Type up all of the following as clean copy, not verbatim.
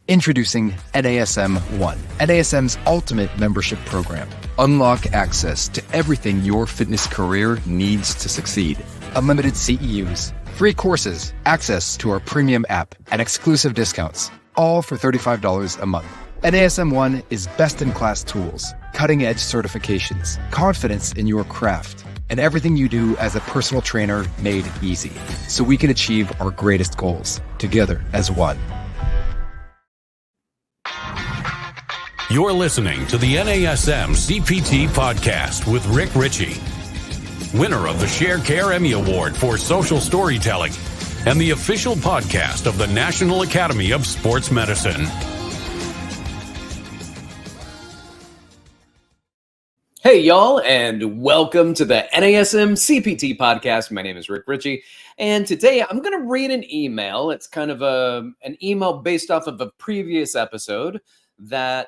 Introducing NASM One, NASM's ultimate membership program. Unlock access to everything your fitness career needs to succeed. Unlimited CEUs, free courses, access to our premium app, and exclusive discounts, all for $35 a month. NASM One is best-in-class tools, cutting-edge certifications, confidence in your craft, and everything you do as a personal trainer made easy, so we can achieve our greatest goals together as one. You're listening to the NASM-CPT Podcast with Richey, winner of the Share Care Emmy Award for Social Storytelling and the official podcast of the National Academy of Sports Medicine. Hey, y'all, and welcome to the NASM-CPT Podcast. My name is Richey, and today I'm going to read an email. It's kind of an email based off of a previous episode that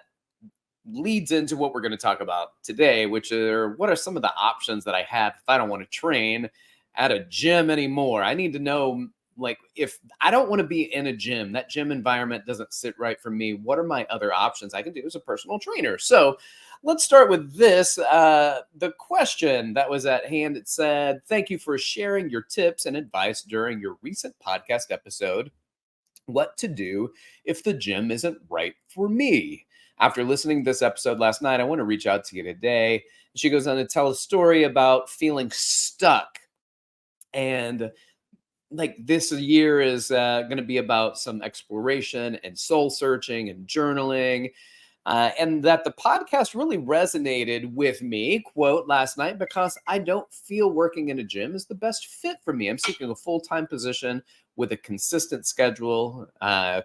leads into what we're going to talk about today, which are what are some of the options that I have if I don't want to train at a gym anymore. I need to know, like, if I don't want to be in a gym, that gym environment doesn't sit right for me, what are my other options I can do as a personal trainer? So let's start with this. The question that was at hand, it said, thank you for sharing your tips and advice during your recent podcast episode, what to do if the gym isn't right for me. After listening to this episode last night, I want to reach out to you today. She goes on to tell a story about feeling stuck. And like this year is going to be about some exploration and soul searching and journaling. And that the podcast really resonated with me, quote, last night, because I don't feel working in a gym is the best fit for me. I'm seeking a full-time position with a consistent schedule,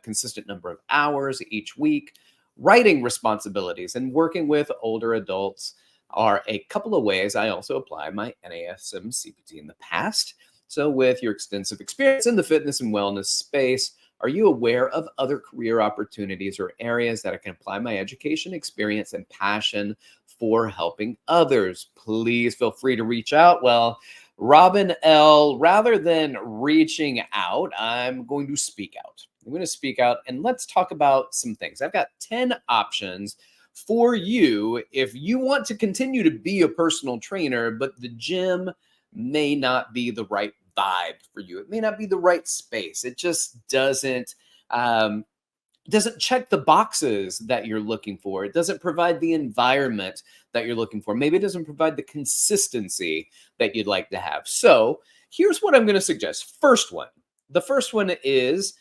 consistent number of hours each week. Writing responsibilities and working with older adults are a couple of ways I also apply my NASM CPT in the past. So with your extensive experience in the fitness and wellness space, are you aware of other career opportunities or areas that I can apply my education, experience, and passion for helping others? Please feel free to reach out. Well, Robin L., rather than reaching out, I'm going to speak out. I'm going to speak out and let's talk about some things. I've got 10 options for you if you want to continue to be a personal trainer, but the gym may not be the right vibe for you. It may not be the right space. It just doesn't check the boxes that you're looking for. It doesn't provide the environment that you're looking for. Maybe it doesn't provide the consistency that you'd like to have. So here's what I'm going to suggest. The first one is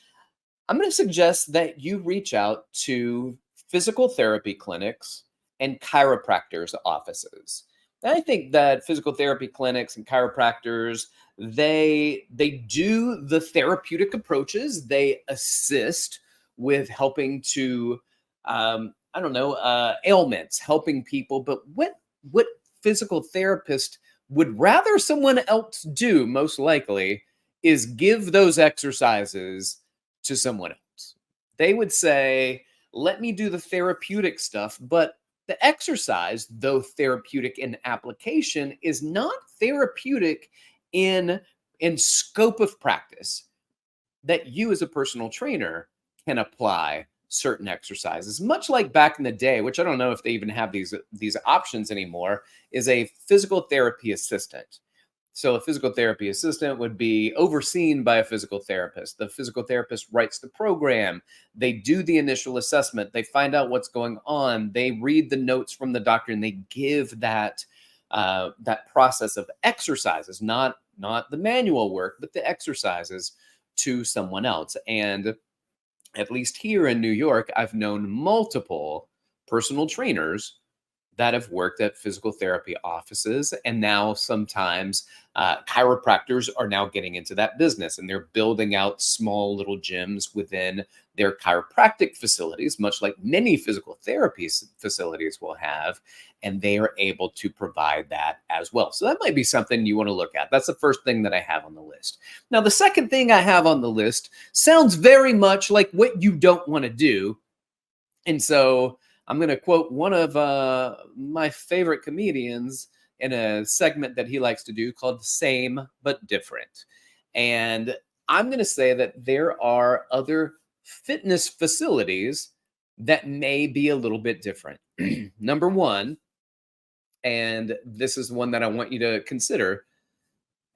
I'm going to suggest that you reach out to physical therapy clinics and chiropractors' offices. And I think that physical therapy clinics and chiropractors, they do the therapeutic approaches. They assist with helping to, ailments, helping people. But what physical therapist would rather someone else do, most likely, is give those exercises to someone else. They would say, let me do the therapeutic stuff, but the exercise, though therapeutic in application, is not therapeutic in scope of practice, that you as a personal trainer can apply certain exercises. Much like back in the day, which I don't know if they even have these options anymore, is a physical therapy assistant. So a physical therapy assistant would be overseen by a physical therapist. The physical therapist writes the program. They do the initial assessment. They find out what's going on. They read the notes from the doctor and they give that process of exercises, not the manual work, but the exercises to someone else. And at least here in New York, I've known multiple personal trainers that have worked at physical therapy offices. And now sometimes chiropractors are now getting into that business and they're building out small little gyms within their chiropractic facilities, much like many physical therapy facilities will have. And they are able to provide that as well. So that might be something you want to look at. That's the first thing that I have on the list. Now, the second thing I have on the list sounds very much like what you don't want to do. And so I'm going to quote one of my favorite comedians in a segment that he likes to do called Same But Different. And I'm going to say that there are other fitness facilities that may be a little bit different. Number one, and this is one that I want you to consider,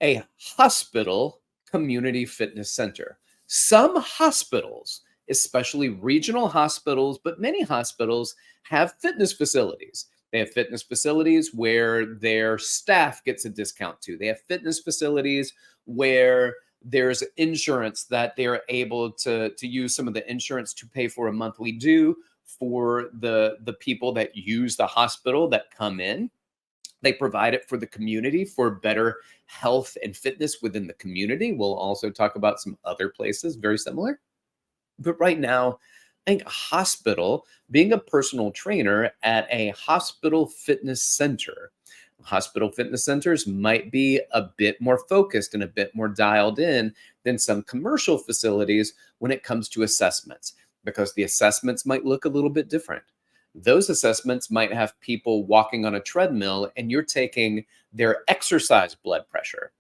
a hospital community fitness center. Some hospitals, especially regional hospitals, but many hospitals have fitness facilities. They have fitness facilities where their staff gets a discount to. They have fitness facilities where there's insurance that they're able to use some of the insurance to pay for a monthly due for the people that use the hospital that come in. They provide it for the community for better health and fitness within the community. We'll also talk about some other places very similar. But right now, I think a hospital, being a personal trainer at a hospital fitness center, hospital fitness centers might be a bit more focused and a bit more dialed in than some commercial facilities when it comes to assessments, because the assessments might look a little bit different. Those assessments might have people walking on a treadmill and you're taking their exercise blood pressure.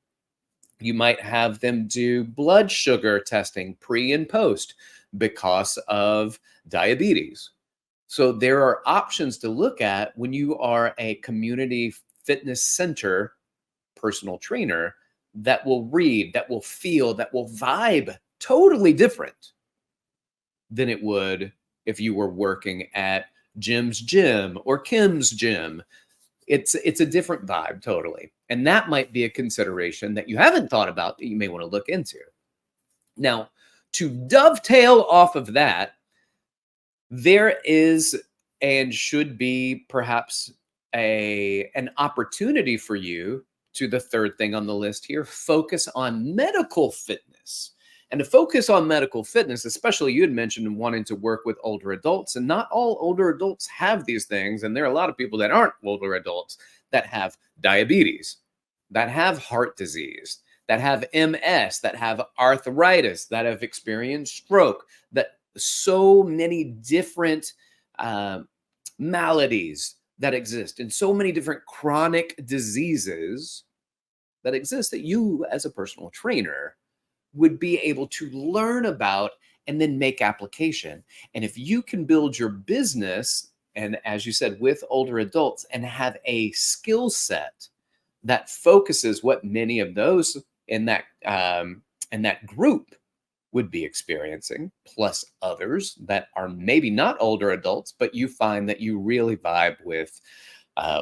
You might have them do blood sugar testing pre and post because of diabetes. So there are options to look at when you are a community fitness center personal trainer that will read, that will feel, that will vibe totally different than it would if you were working at Jim's gym or Kim's gym. It's a different vibe totally. And that might be a consideration that you haven't thought about that you may want to look into. Now, to dovetail off of that, there is and should be perhaps an opportunity for you to the third thing on the list here, focus on medical fitness. And to focus on medical fitness, especially you had mentioned wanting to work with older adults, and not all older adults have these things. And there are a lot of people that aren't older adults that have diabetes, that have heart disease, that have MS, that have arthritis, that have experienced stroke, that so many different maladies that exist and so many different chronic diseases that exist that you as a personal trainer would be able to learn about and then make application. And if you can build your business, and as you said, with older adults, and have a skill set that focuses what many of those in that group would be experiencing, plus others that are maybe not older adults, but you find that you really vibe with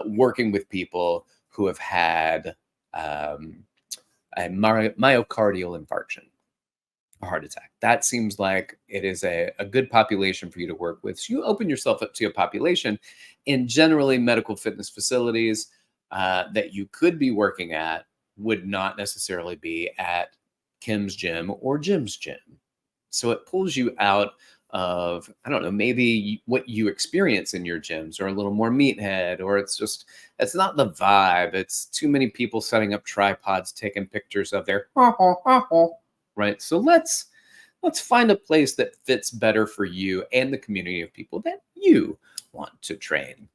working with people who have had a myocardial infarction, a heart attack. That seems like it is a good population for you to work with. So you open yourself up to a population in generally medical fitness facilities that you could be working at would not necessarily be at Kim's gym or Jim's gym. So it pulls you out of, I don't know, maybe what you experience in your gyms, or a little more meathead, or it's not the vibe. It's too many people setting up tripods, taking pictures of their, right? So let's find a place that fits better for you and the community of people that you want to train.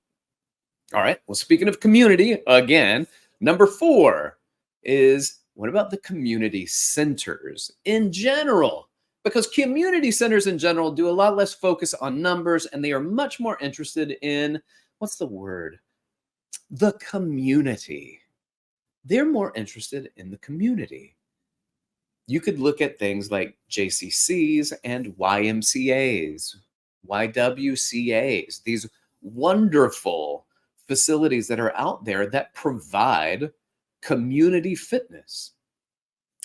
All right. Well, speaking of community, again, number 4 is, what about the community centers in general? Because community centers in general do a lot less focus on numbers, and they are much more interested in, what's the word? The community. They're more interested in the community. You could look at things like JCCs and YMCAs, YWCAs, these wonderful facilities that are out there that provide community fitness.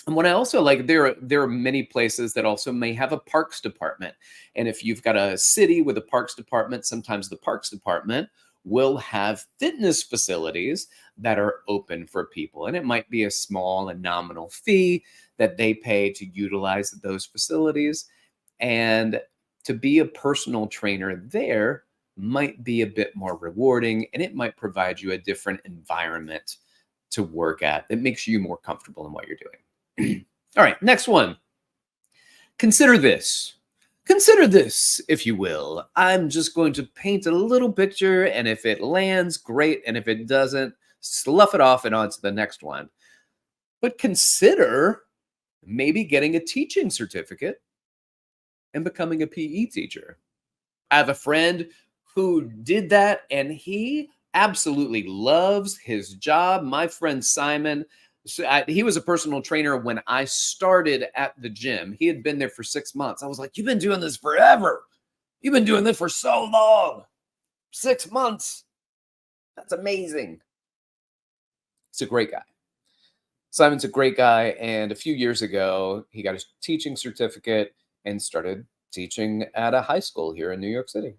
And what I also like, there are many places that also may have a parks department. And if you've got a city with a parks department, sometimes the parks department will have fitness facilities that are open for people. And it might be a small and nominal fee that they pay to utilize those facilities. And to be a personal trainer there might be a bit more rewarding, and it might provide you a different environment to work at that makes you more comfortable in what you're doing. All right, next one. Consider this. Consider this, if you will. I'm just going to paint a little picture, and if it lands, great. And if it doesn't, slough it off and on to the next one. But consider maybe getting a teaching certificate and becoming a PE teacher. I have a friend who did that, and he absolutely loves his job. My friend Simon, he was a personal trainer when I started at the gym. He had been there for 6 months. I was like, "You've been doing this forever. You've been doing this for so long. 6 months. That's amazing." He's a great guy. Simon's a great guy. And a few years ago, he got his teaching certificate and started teaching at a high school here in New York City.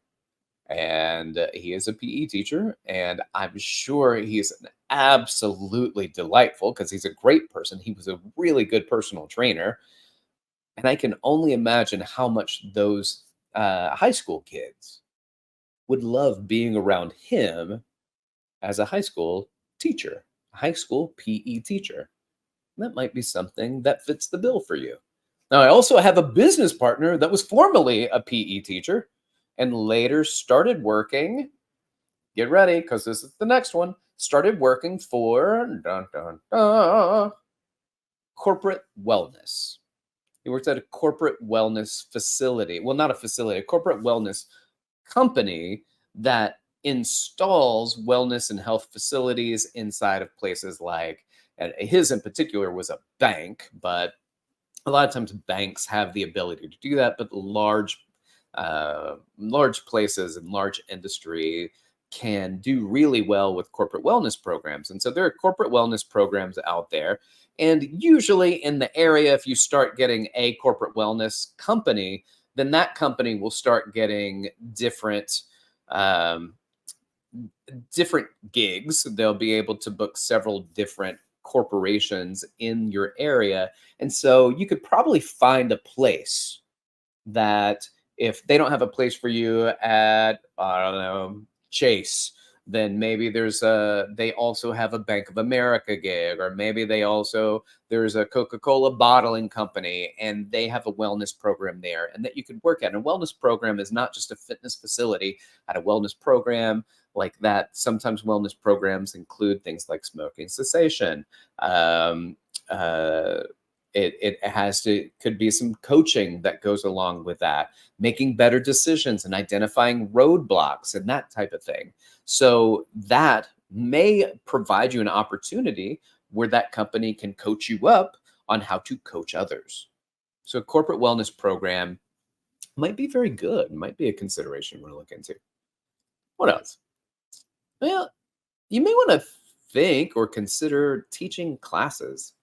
And he is a PE teacher. And I'm sure he's absolutely delightful because he's a great person. He was a really good personal trainer. And I can only imagine how much those high school kids would love being around him as a high school teacher, a high school PE teacher. That might be something that fits the bill for you. Now, I also have a business partner that was formerly a PE teacher and later started working, get ready because this is the next one, started working for corporate wellness. He worked at a corporate wellness facility. Well, not a facility, a corporate wellness company that installs wellness and health facilities inside of places like, and his in particular was a bank, but a lot of times banks have the ability to do that, but large places and large industry can do really well with corporate wellness programs. And so there are corporate wellness programs out there. And usually in the area, if you start getting a corporate wellness company, then that company will start getting different gigs. They'll be able to book several different corporations in your area. And so you could probably find a place that if they don't have a place for you at, I don't know, Chase, then maybe they also have a Bank of America gig, or maybe there's a Coca-Cola bottling company and they have a wellness program there and that you could work at. And a wellness program is not just a fitness facility. At a wellness program like that, sometimes wellness programs include things like smoking cessation. Could be some coaching that goes along with that, making better decisions and identifying roadblocks and that type of thing. So that may provide you an opportunity where that company can coach you up on how to coach others. So a corporate wellness program might be very good, might be a consideration we're going to look into. What else? Well, you may want to think or consider teaching classes.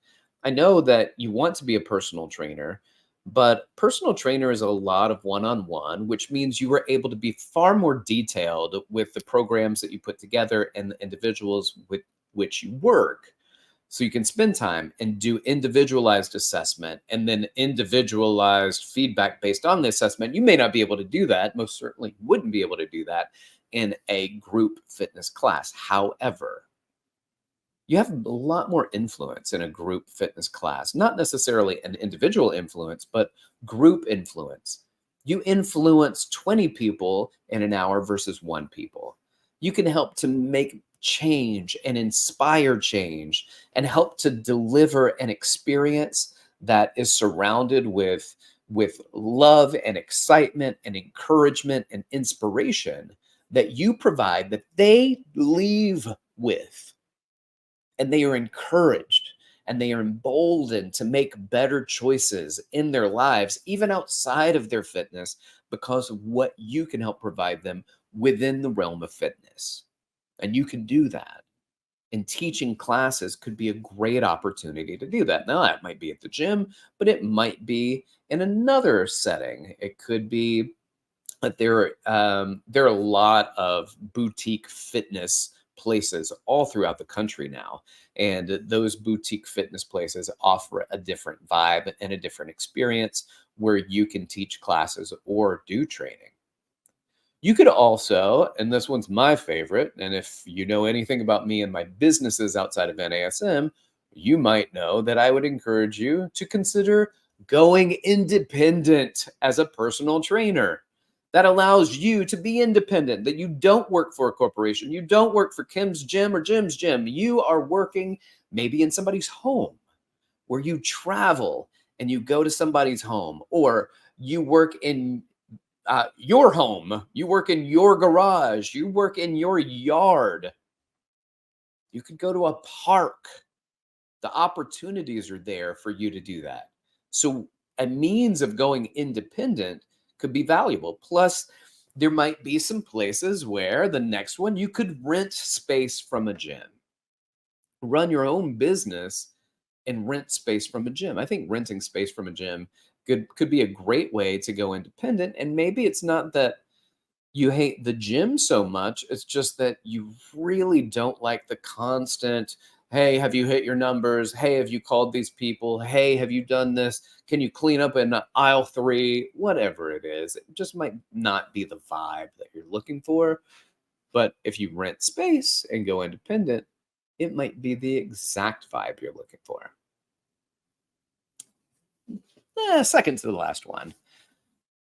I know that you want to be a personal trainer, but personal trainer is a lot of one-on-one, which means you are able to be far more detailed with the programs that you put together and the individuals with which you work. So you can spend time and do individualized assessment and then individualized feedback based on the assessment. You may not be able to do that. Most certainly wouldn't be able to do that in a group fitness class. However, you have a lot more influence in a group fitness class, not necessarily an individual influence, but group influence. You influence 20 people in an hour versus 1 people. You can help to make change and inspire change and help to deliver an experience that is surrounded with love and excitement and encouragement and inspiration that you provide, that they leave with. And they are encouraged and they are emboldened to make better choices in their lives, even outside of their fitness, because of what you can help provide them within the realm of fitness. And you can do that. And teaching classes could be a great opportunity to do that. Now, that might be at the gym, but it might be in another setting. It could be that there are a lot of boutique fitness places all throughout the country now. And those boutique fitness places offer a different vibe and a different experience where you can teach classes or do training. You could also, and this one's my favorite, and if you know anything about me and my businesses outside of NASM, you might know that I would encourage you to consider going independent as a personal trainer. That allows you to be independent, that you don't work for a corporation. You don't work for Kim's Gym or Jim's Gym. You are working maybe in somebody's home where you travel and you go to somebody's home, or you work in your home, you work in your garage, you work in your yard. You could go to a park. The opportunities are there for you to do that. So a means of going independent could be valuable. Plus, there might be some places where the next one you could rent space from a gym, run your own business and rent space from a gym. I think renting space from a gym could be a great way to go independent. And maybe it's not that you hate the gym so much, it's just that you really don't like the constant, hey, have you hit your numbers? Hey, have you called these people? Hey, have you done this? Can you clean up in aisle 3? Whatever it is, it just might not be the vibe that you're looking for. But if you rent space and go independent, it might be the exact vibe you're looking for. Second to the last one,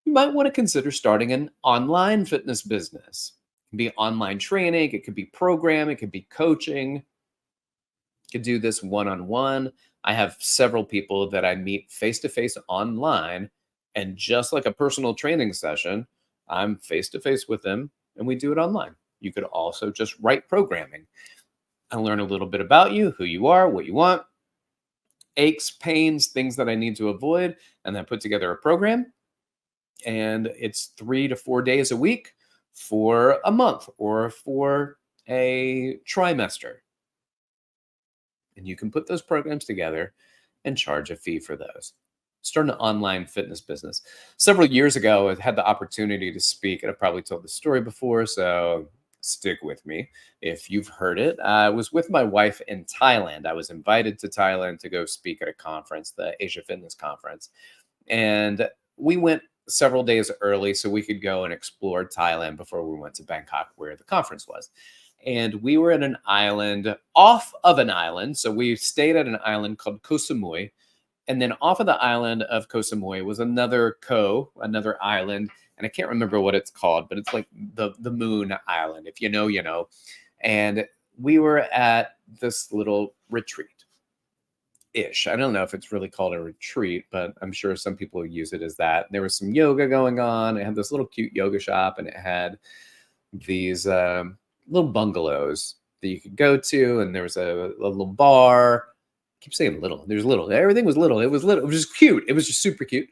you might want to consider starting an online fitness business. It can be online training, it could be programming, it could be coaching. You could do this one-on-one. I have several people that I meet face-to-face online, and just like a personal training session, I'm face-to-face with them and we do it online. You could also just write programming. I learn a little bit about you, who you are, what you want, aches, pains, things that I need to avoid, and then put together a program. And it's 3 to 4 days a week for a month or for a trimester. And you can put those programs together and charge a fee for those. Start an online fitness business. Several years ago, I had the opportunity to speak, and I've probably told the story before, so stick with me if you've heard it. I was with my wife in Thailand. I was invited to Thailand to go speak at a conference, the Asia Fitness Conference. And we went several days early so we could go and explore Thailand before we went to Bangkok, where the conference was. And we were at an island, off of an island. So we stayed at an island called Koh Samui. And then off of the island of Koh Samui was another island. And I can't remember what it's called, but it's like the Moon Island. If you know, you know. And we were at this little retreat-ish. I don't know if it's really called a retreat, but I'm sure some people use it as that. There was some yoga going on. It had this little cute yoga shop, and it had these little bungalows that you could go to, and there was a little bar. I keep saying little. There's little. Everything was little. It was little. It was just cute. It was just super cute.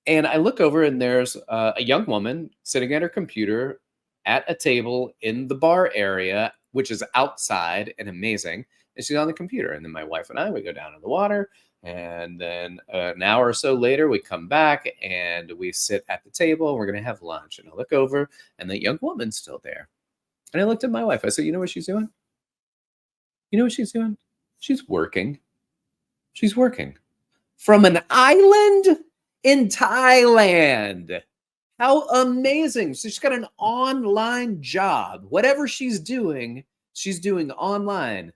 And I look over, and there's a young woman sitting at her computer at a table in the bar area, which is outside and amazing. And she's on the computer. And then my wife and I, we go down in the water. And then an hour or so later, we come back and we sit at the table. And we're going to have lunch. And I look over, and the young woman's still there. And I looked at my wife. I said, you know what she's doing? You know what she's doing? She's working. She's working from an island in Thailand. How amazing. So she's got an online job. Whatever she's doing online.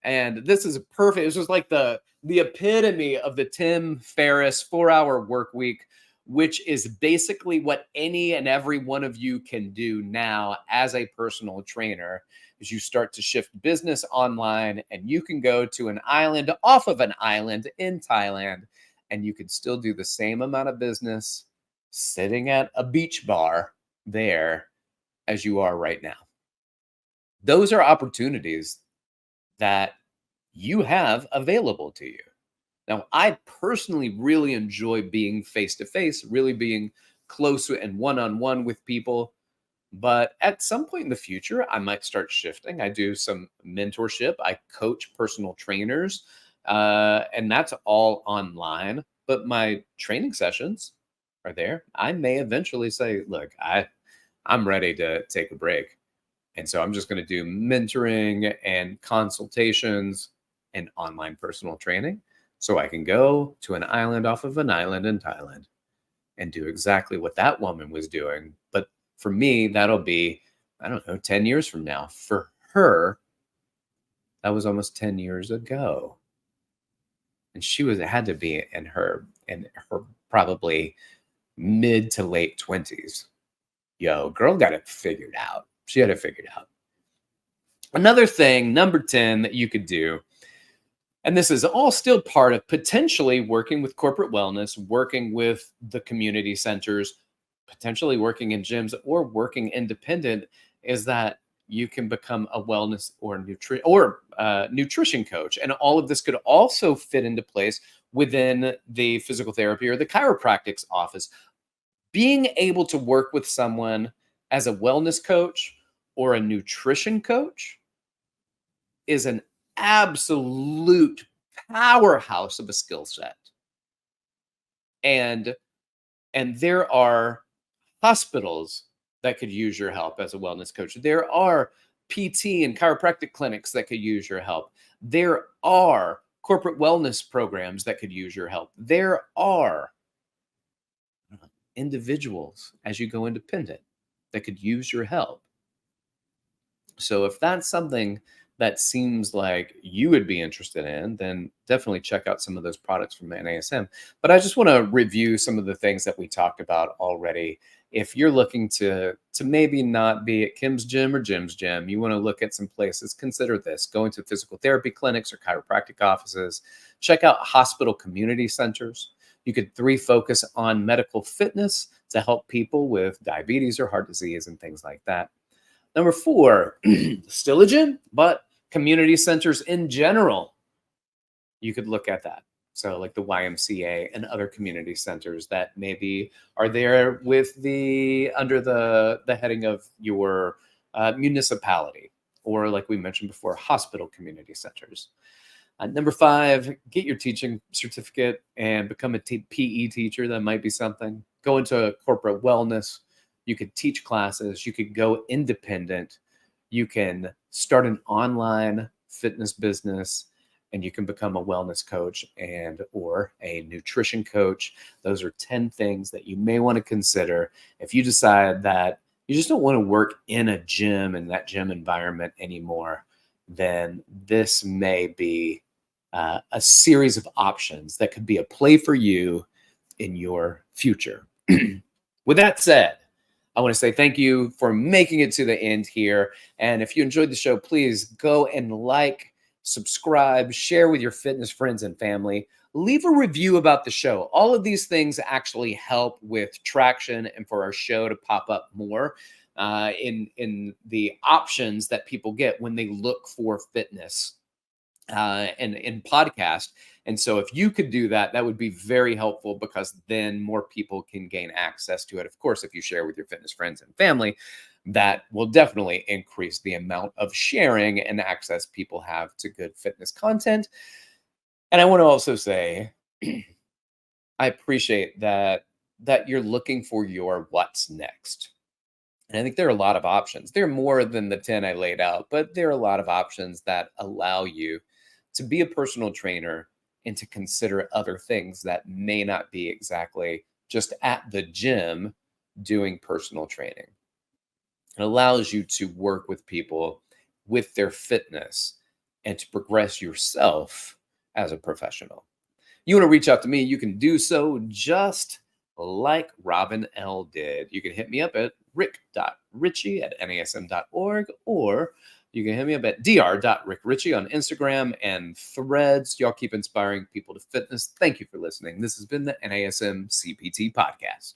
And this is perfect. It's just like the epitome of the Tim Ferriss 4-hour work week, which is basically what any and every one of you can do now as a personal trainer. Is you start to shift business online, and you can go to an island off of an island in Thailand, and you can still do the same amount of business sitting at a beach bar there as you are right now. Those are opportunities that you have available to you. Now, I personally really enjoy being face-to-face, really being close and one-on-one with people. But at some point in the future, I might start shifting. I do some mentorship. I coach personal trainers, and that's all online. But my training sessions are there. I may eventually say, look, I'm ready to take a break. And so I'm just going to do mentoring and consultations and online personal training so I can go to an island off of an island in Thailand and do exactly what that woman was doing. But for me, that'll be, 10 years from now. For her, that was almost 10 years ago. And it had to be in her probably mid to late 20s. Yo, girl got it figured out. She had it figured out. Another thing, number 10, that you could do And this is all still part of potentially working with corporate wellness, working with the community centers, potentially working in gyms or working independent, is that you can become a wellness or nutrition coach. And all of this could also fit into place within the physical therapy or the chiropractic's office. Being able to work with someone as a wellness coach or a nutrition coach is an absolute powerhouse of a skill set. And there are hospitals that could use your help as a wellness coach. There are PT and chiropractic clinics that could use your help. There are corporate wellness programs that could use your help. There are individuals as you go independent that could use your help. So if that's something that seems like you would be interested in, then definitely check out some of those products from NASM. But I just want to review some of the things that we talked about already. If you're looking to maybe not be at Kim's gym or Jim's gym, you want to look at some places, consider this: going to physical therapy clinics or chiropractic offices. Check out hospital community centers. You could focus on medical fitness to help people with diabetes or heart disease and things like that. Number 4, still a gym, but community centers in general. You could look at that. So like the YMCA and other community centers that maybe are there with under the heading of your municipality, or like we mentioned before, hospital community centers. Number 5, get your teaching certificate and become a PE teacher. That might be something. Go into corporate wellness. You could teach classes. You could go independent. You can start an online fitness business, and you can become a wellness coach and or a nutrition coach. Those are 10 things that you may want to consider if you decide that you just don't want to work in a gym and that gym environment anymore. Then this may be a series of options that could be a play for you in your future. With that said, I want to say thank you for making it to the end here. And if you enjoyed the show, please go and subscribe, share with your fitness friends and family. Leave a review about the show. All of these things actually help with traction and for our show to pop up more in the options that people get when they look for fitness and in podcast. And so if you could do that, that would be very helpful, because then more people can gain access to it. Of course, if you share with your fitness friends and family, that will definitely increase the amount of sharing and access people have to good fitness content. And I want to also say, I appreciate that you're looking for your what's next. And I think there are a lot of options. There are more than the 10 I laid out, but there are a lot of options that allow you to be a personal trainer and to consider other things that may not be exactly just at the gym doing personal training. It allows you to work with people with their fitness and to progress yourself as a professional. You want to reach out to me, you can do so just like Robin L. did. You can hit me up at rick.richey@nasm.org, or you can hit me up at dr.rickricchey on Instagram and Threads. Y'all keep inspiring people to fitness. Thank you for listening. This has been the NASM CPT Podcast.